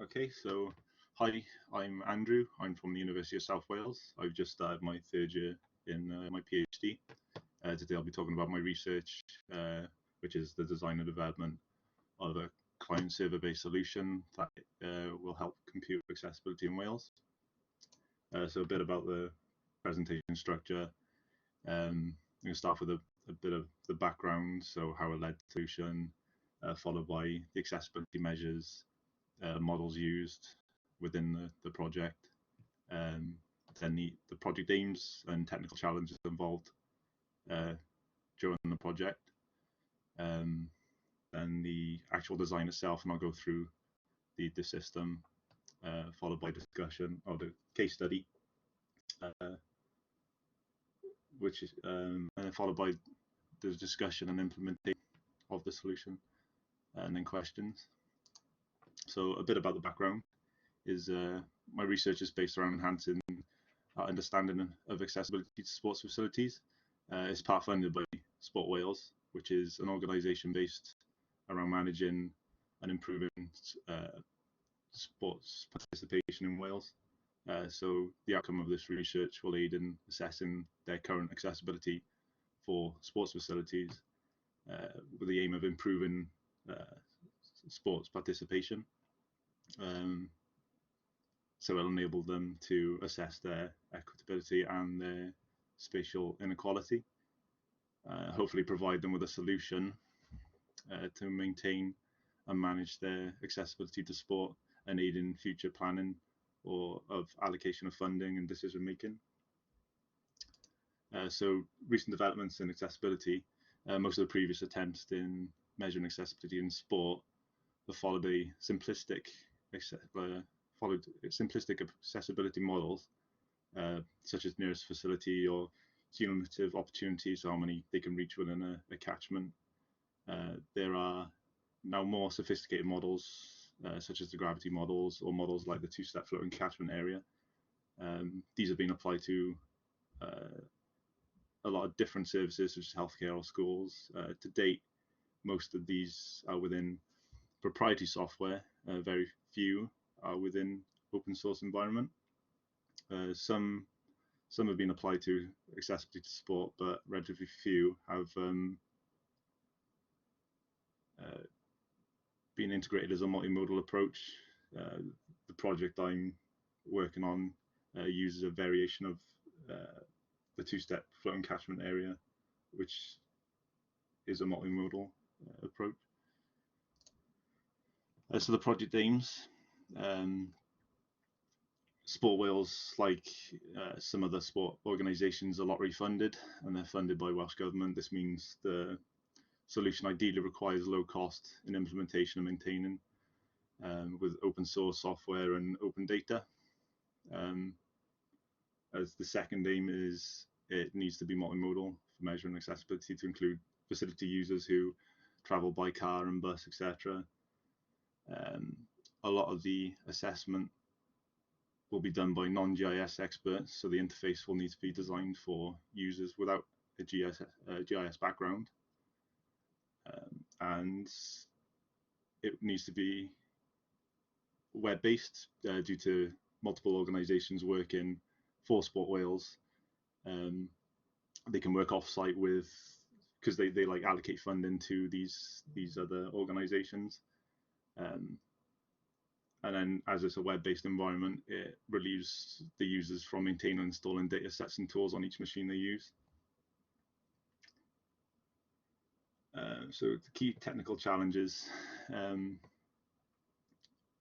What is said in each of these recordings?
Okay, so hi, I'm Andrew. I'm from the University of South Wales. I've just started my third year in my PhD. Today I'll be talking about my research, which is the design and development of a client server-based solution that will help compute accessibility in Wales. So a bit about the presentation structure. I'm going to start with a bit of the background, so how it led to the solution, followed by the accessibility measures, models used within the project, then the project aims and technical challenges involved during the project, and the actual design itself, and I'll go through the system, followed by discussion of the case study, which is and then followed by the discussion and implementation of the solution, and then questions. So a bit about the background is my research is based around enhancing our understanding of accessibility to sports facilities. It's part funded by Sport Wales, which is an organisation based around managing and improving sports participation in Wales. So the outcome of this research will aid in assessing their current accessibility for sports facilities with the aim of improving sports participation. So it'll enable them to assess their equitability and their spatial inequality, hopefully provide them with a solution to maintain and manage their accessibility to sport and aid in future planning or of allocation of funding and decision making. So recent developments in accessibility, most of the previous attempts in measuring accessibility in sport have followed simplistic accessibility models, such as nearest facility or cumulative opportunities, so how many they can reach within a catchment. There are now more sophisticated models, such as the gravity models or models like the two-step floating catchment area. These have been applied to a lot of different services, such as healthcare or schools. To date, most of these are within proprietary software. Very few are within open source environment. Some have been applied to accessibility to sport, but relatively few have been integrated as a multimodal approach. The project I'm working on uses a variation of the two-step floating catchment area, which is a multimodal approach. So the project aims. Sport Wales, like some other sport organisations, are lottery funded, and they're funded by Welsh Government. This means the solution ideally requires low cost in implementation and maintaining, with open source software and open data. As the second aim is, it needs to be multimodal for measuring accessibility, to include facility users who travel by car and bus, etc. A lot of the assessment will be done by non-GIS experts, so the interface will need to be designed for users without a GIS background, and it needs to be web-based due to multiple organisations working for Sport Wales. They can work off-site with, because they like allocate funding to these other organisations. And then, as it's a web-based environment, it relieves the users from maintaining and installing data sets and tools on each machine they use. So the key technical challenges,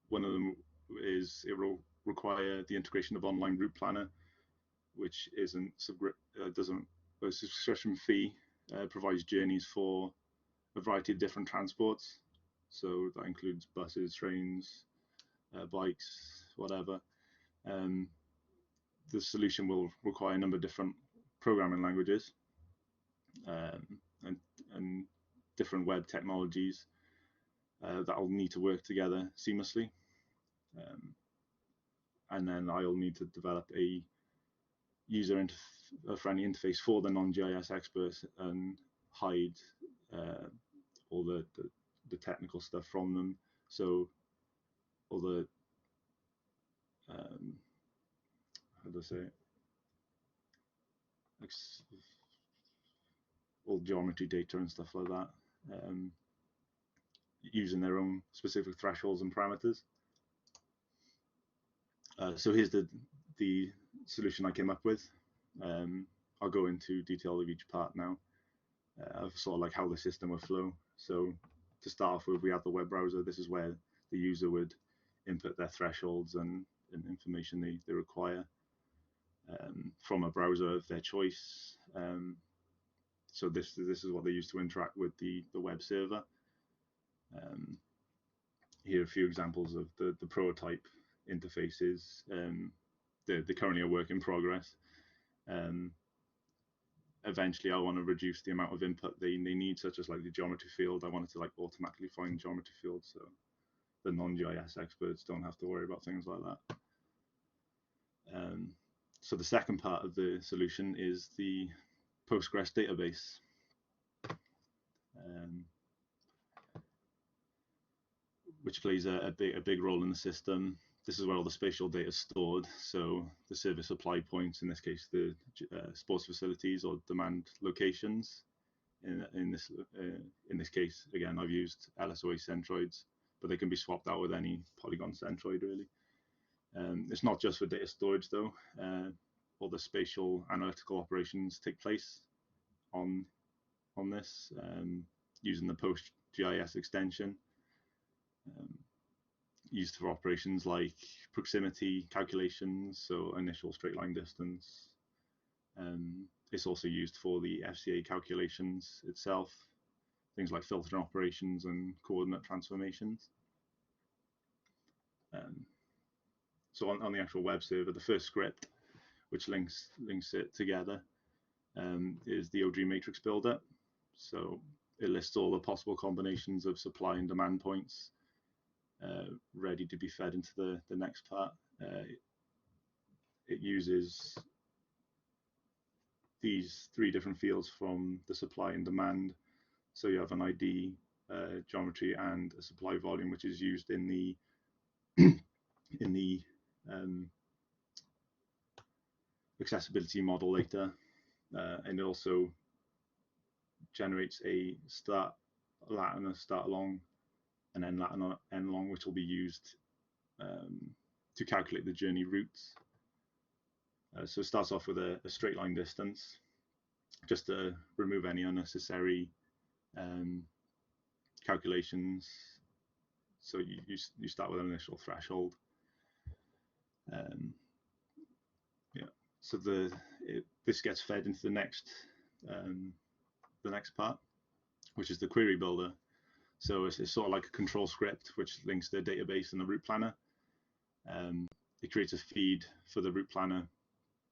one of them is it will require the integration of online route planner, which doesn't a subscription fee, provides journeys for a variety of different transports. So that includes buses, trains, bikes, whatever. The solution will require a number of different programming languages and different web technologies that will need to work together seamlessly. And then I'll need to develop a user-friendly interface for the non-GIS experts and hide all the technical stuff from them. So all the how do I say it? Like all geometry data and stuff like that, using their own specific thresholds and parameters. So here's the solution I came up with. I'll go into detail of each part now, of sort of like how the system would flow. So to start off with, we have the web browser. This is where the user would input their thresholds and information they require from a browser of their choice. So this is what they use to interact with the web server. Here are a few examples of the prototype interfaces. They're currently a work in progress. Eventually, I want to reduce the amount of input they need, such as like the geometry field. I want it to like automatically find geometry fields, so the non-GIS experts don't have to worry about things like that. So the second part of the solution is the Postgres database. Which plays a big role in the system. This is where all the spatial data is stored. So the service supply points, in this case, the sports facilities or demand locations. In this case, again, I've used LSOA centroids, but they can be swapped out with any polygon centroid, really. It's not just for data storage, though. All the spatial analytical operations take place on this using the PostgIS extension. Used for operations like proximity calculations, so initial straight line distance. It's also used for the FCA calculations itself, things like filtering operations and coordinate transformations. So on the actual web server, the first script which links it together is the ogmatrix builder. So it lists all the possible combinations of supply and demand points ready to be fed into the next part. It uses these three different fields from the supply and demand. So you have an ID, geometry, and a supply volume, which is used in the accessibility model later, and it also generates a start lat and a start long, and then lat and end long, which will be used to calculate the journey routes. So it starts off with a straight line distance, just to remove any unnecessary calculations. So you start with an initial threshold. Yeah. So this gets fed into the next part, which is the query builder. So it's sort of like a control script which links the database and the route planner. It creates a feed for the route planner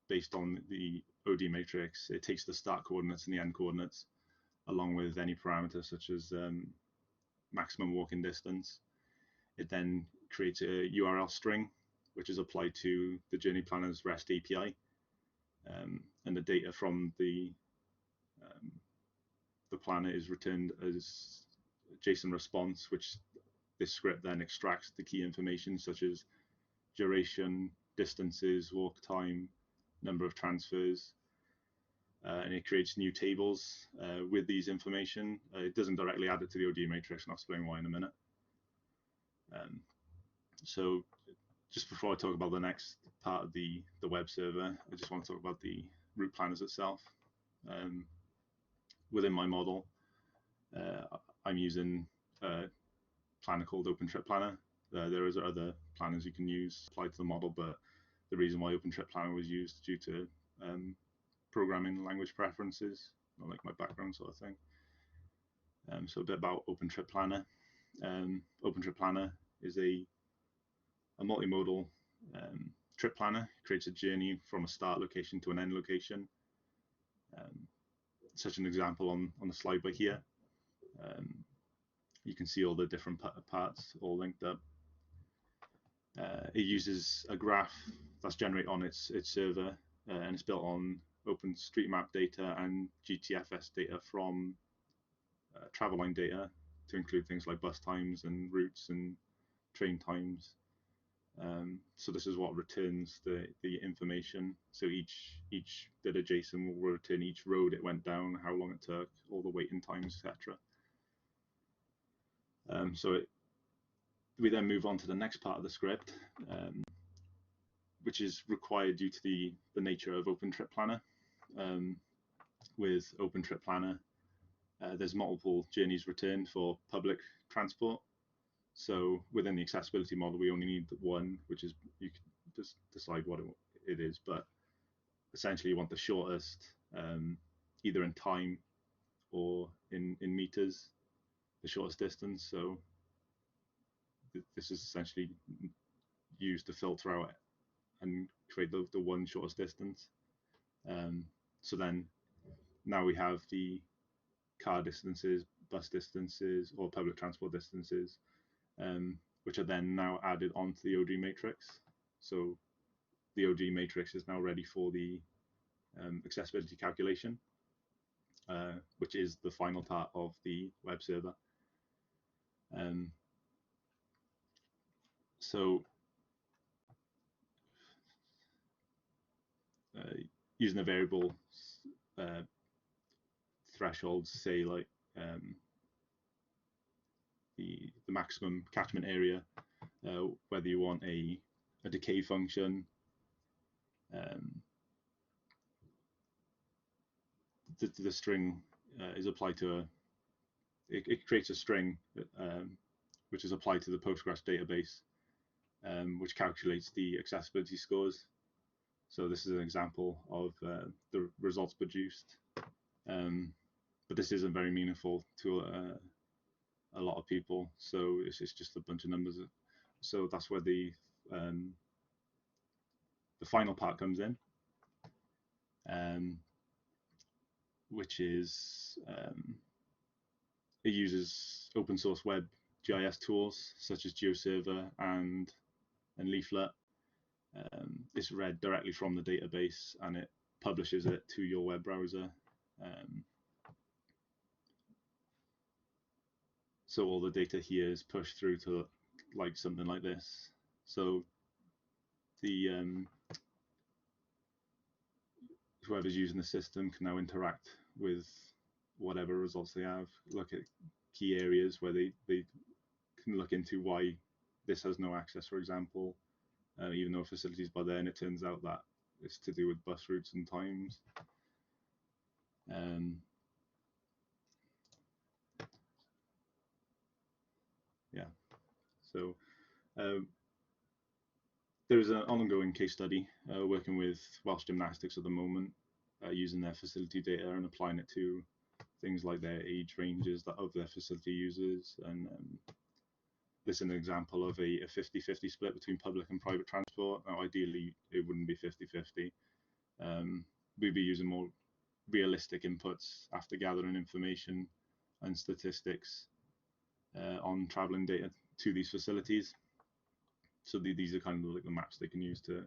based on the OD matrix. It takes the start coordinates and the end coordinates, along with any parameters such as maximum walking distance. It then creates a URL string, which is applied to the Journey Planner's REST API, and the data from the planner is returned as JSON response, which this script then extracts the key information such as duration, distances, walk time, number of transfers, and it creates new tables with these information. It doesn't directly add it to the OD matrix, and I'll explain why in a minute. So just before I talk about the next part of the web server, I just want to talk about the route planners itself. Within my model, I'm using a planner called OpenTripPlanner. There is other planners you can use applied to the model, but the reason why OpenTripPlanner was used due to programming language preferences, not like my background sort of thing. So a bit about OpenTripPlanner. OpenTripPlanner is a multimodal trip planner. It creates a journey from a start location to an end location. Such an example on the slide by here. You can see all the different parts all linked up. It uses a graph that's generated on its server, and it's built on OpenStreetMap data and GTFS data from travel line data to include things like bus times and routes and train times. So this is what returns the information. So each bit of JSON will return each road it went down, how long it took, all the waiting times, etc. We then move on to the next part of the script, which is required due to the nature of OpenTripPlanner. With OpenTripPlanner, there's multiple journeys returned for public transport. So within the accessibility model, we only need one, which is, you can just decide what it is, but essentially you want the shortest, either in time or in meters, the shortest distance. So this is essentially used to filter out and create the one shortest distance. So then now we have the car distances, bus distances, or public transport distances, which are then now added onto the OG matrix. So the OG matrix is now ready for the accessibility calculation, which is the final part of the web server. So using a variable thresholds, say like the maximum catchment area, whether you want a decay function, the string is applied to it creates a string which is applied to the Postgres database, which calculates the accessibility scores. So this is an example of the results produced, but this isn't very meaningful to a lot of people. So it's just a bunch of numbers. So that's where the final part comes in, which is it uses open source web GIS tools such as GeoServer and Leaflet. It's read directly from the database and it publishes it to your web browser. So all the data here is pushed through to like something like this. So the whoever's using the system can now interact with whatever results they have, look at key areas where they can look into why this has no access, for example, even though facilities by there, and it turns out that it's to do with bus routes and times. Yeah, so there is an ongoing case study working with Welsh Gymnastics at the moment, using their facility data and applying it to things like their age ranges of their facility users. And this is an example of a 50-50 split between public and private transport. Now, ideally, it wouldn't be 50-50. We'd be using more realistic inputs after gathering information and statistics on traveling data to these facilities. So these are kind of like the maps they can use to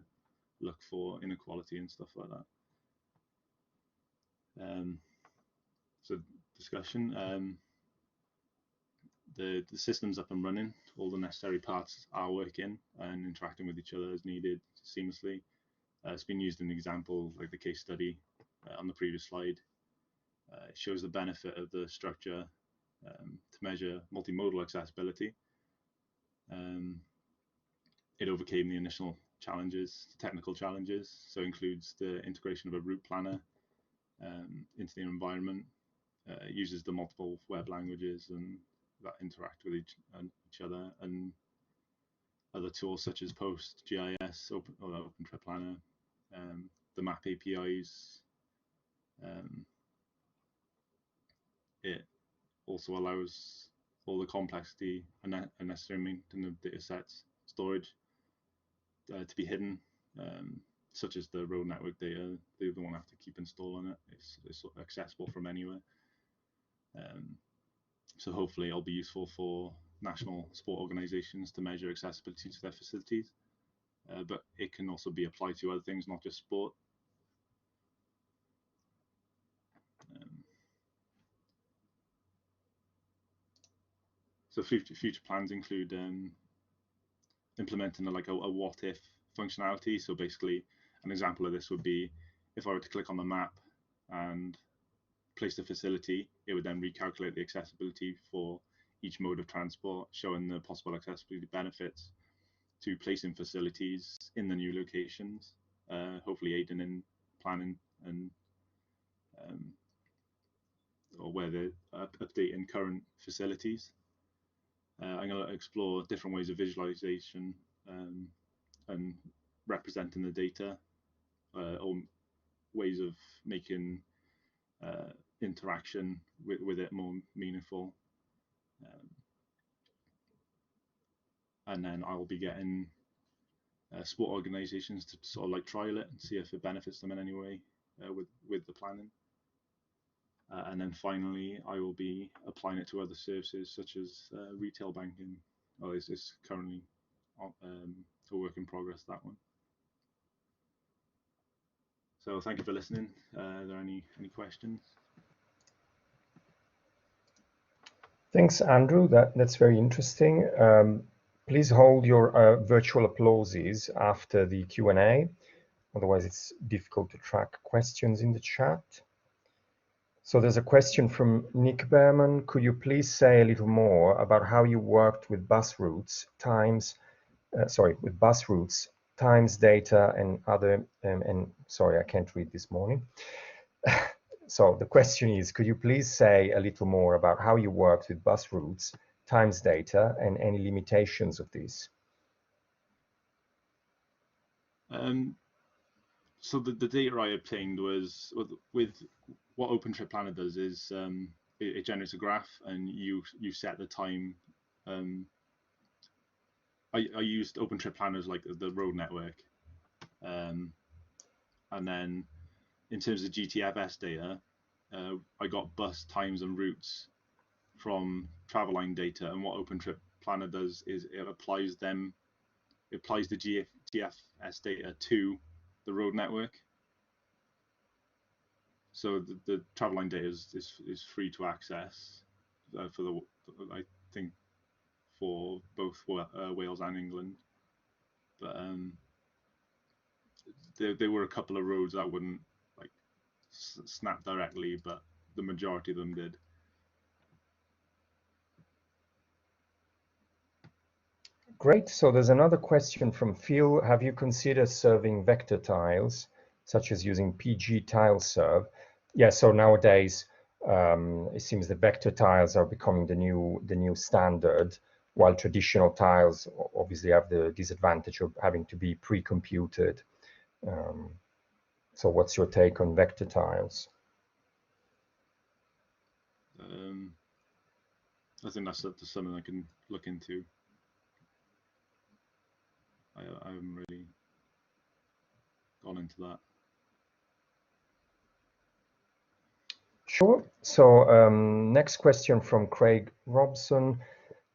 look for inequality and stuff like that. So discussion. The system's up and running. All the necessary parts are working and interacting with each other as needed seamlessly. It's been used in an example like the case study on the previous slide. It shows the benefit of the structure to measure multimodal accessibility. It overcame the initial challenges, technical challenges, so includes the integration of a route planner into the environment. It uses the multiple web languages and that interact with each other, and other tools such as PostgIS, OpenTripPlanner, the map APIs. It also allows all the complexity and necessary maintenance of data sets storage to be hidden, such as the road network data. They don't have to keep installing it. It's accessible from anywhere. So hopefully it'll be useful for national sport organisations to measure accessibility to their facilities, but it can also be applied to other things, not just sport. So future plans include implementing like a what if functionality. So basically, an example of this would be if I were to click on the map and place the facility, it would then recalculate the accessibility for each mode of transport, showing the possible accessibility benefits to placing facilities in the new locations, hopefully aiding in planning and or where they're updating current facilities. I'm going to explore different ways of visualization and representing the data, or ways of making interaction with it more meaningful. And then I'll be getting sport organizations to sort of like trial it and see if it benefits them in any way with the planning. And then finally, I will be applying it to other services such as retail banking. Oh, it's currently a work in progress, that one. So thank you for listening. Are there any questions? Thanks, Andrew. That's very interesting. Please hold your virtual applauses after the Q&A. Otherwise, it's difficult to track questions in the chat. So there's a question from Nick Berman. Could you please say a little more about how you worked with bus routes, times data, and other, and sorry, I can't read this morning. So the question is, could you please say a little more about how you worked with bus routes, times data, and any limitations of this? So the data I obtained was with what OpenTrip does is it generates a graph and you set the time. I used OpenTrip as like the road network, and then in terms of GTFS data, I got bus times and routes from travel line data, and what OpenTrip does is it applies the GTFS data to the road network. So the travel line data is free to access for I think for both Wales and England, but there were a couple of roads that wouldn't like snap directly, but the majority of them did. Great. So there's another question from Phil. Have you considered serving vector tiles, such as using PG tile serve? Yeah. So nowadays, it seems the vector tiles are becoming the new standard, while traditional tiles obviously have the disadvantage of having to be pre-computed. So what's your take on vector tiles? I think that's something I can look into. I haven't really gone into that. Sure. So next question from Craig Robson.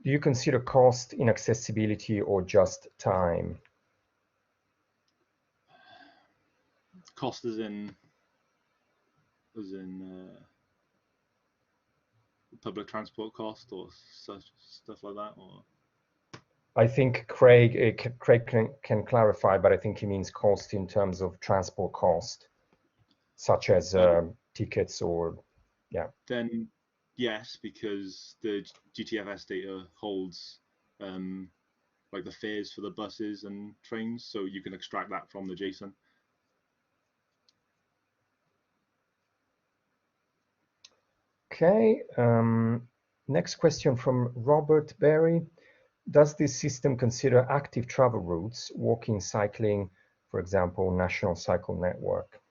Do you consider cost inaccessibility or just time? Cost as in public transport cost or such stuff like that, or? I think Craig can clarify, but I think he means cost in terms of transport cost, such as tickets or, yeah. Then yes, because the GTFS data holds like the fares for the buses and trains, so you can extract that from the JSON. Okay. Next question from Robert Berry. Does this system consider active travel routes, walking, cycling, for example, National Cycle Network?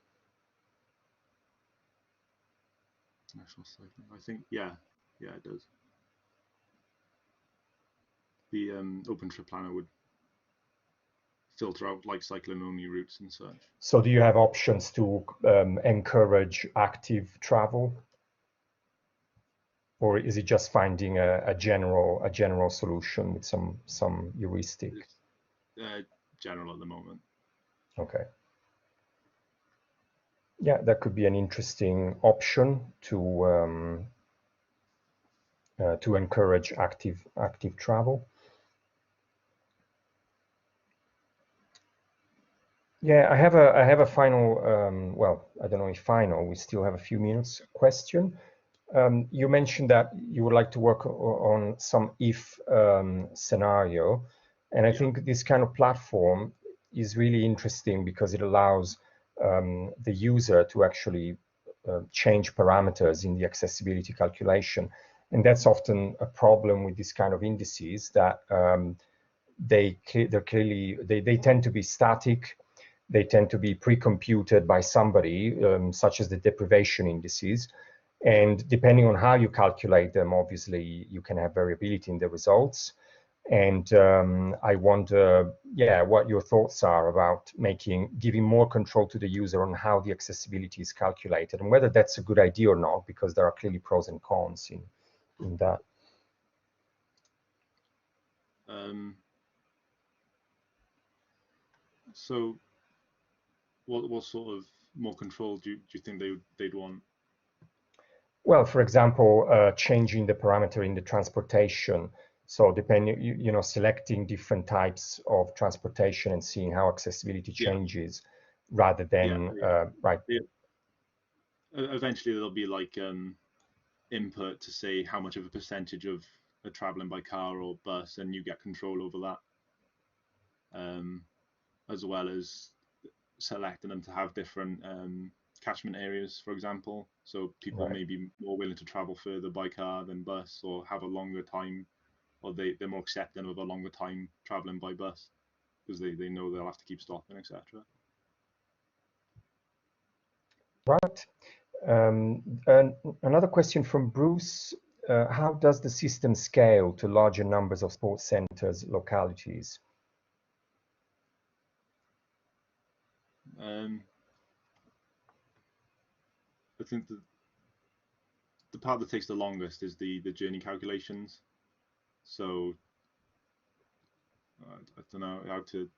National Cycling, I think, yeah, it does. The OpenTrip Planner would filter out like cycling only routes and such. So do you have options to encourage active travel? Or is it just finding a general solution with some heuristic? It's general at the moment. Okay. Yeah, that could be an interesting option to encourage active travel. Yeah, I have a final, well, I don't know if final, we still have a few minutes, question. You mentioned that you would like to work on some if scenario, and I Yeah. think this kind of platform is really interesting because it allows the user to actually change parameters in the accessibility calculation. And that's often a problem with this kind of indices, that they tend to be static. They tend to be pre-computed by somebody, such as the deprivation indices. And depending on how you calculate them, obviously, you can have variability in the results. And I wonder, yeah, what your thoughts are about giving more control to the user on how the accessibility is calculated, and whether that's a good idea or not, because there are clearly pros and cons in that. So what sort of more control do you think they'd want? Well, for example, changing the parameter in the transportation. So depending, selecting different types of transportation and seeing how accessibility Yeah. changes, rather than right. Yeah. Eventually, there'll be like input to say how much of a percentage of are traveling by car or bus, and you get control over that, as well as selecting them to have different catchment areas, for example. So people Right. may be more willing to travel further by car than bus, or have a longer time, or they're more accepting of a longer time traveling by bus because they know they'll have to keep stopping, etc. Right. And another question from Bruce. How does the system scale to larger numbers of sports centers, localities? I think the part that takes the longest is the journey calculations. So I don't know how to.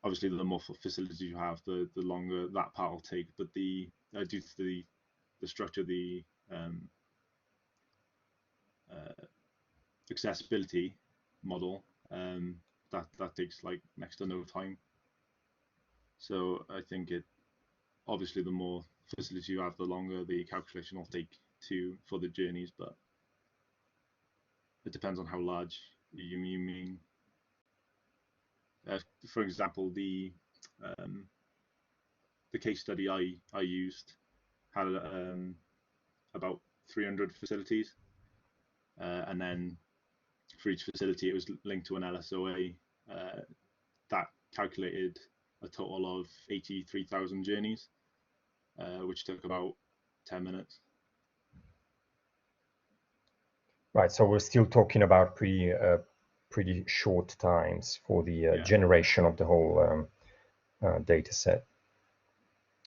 Obviously, the more facilities you have, the longer that part will take. But due to the structure, the uh, accessibility model, that takes like next to no time. So I think it obviously the more facilities you have, the longer the calculation will take for the journeys. But it depends on how large you mean. For example, the case study I used had about 300 facilities, and then for each facility it was linked to an LSOA that calculated a total of 83,000 journeys, which took about 10 minutes. Right. So we're still talking about pretty short times for the Yeah. generation of the whole data set.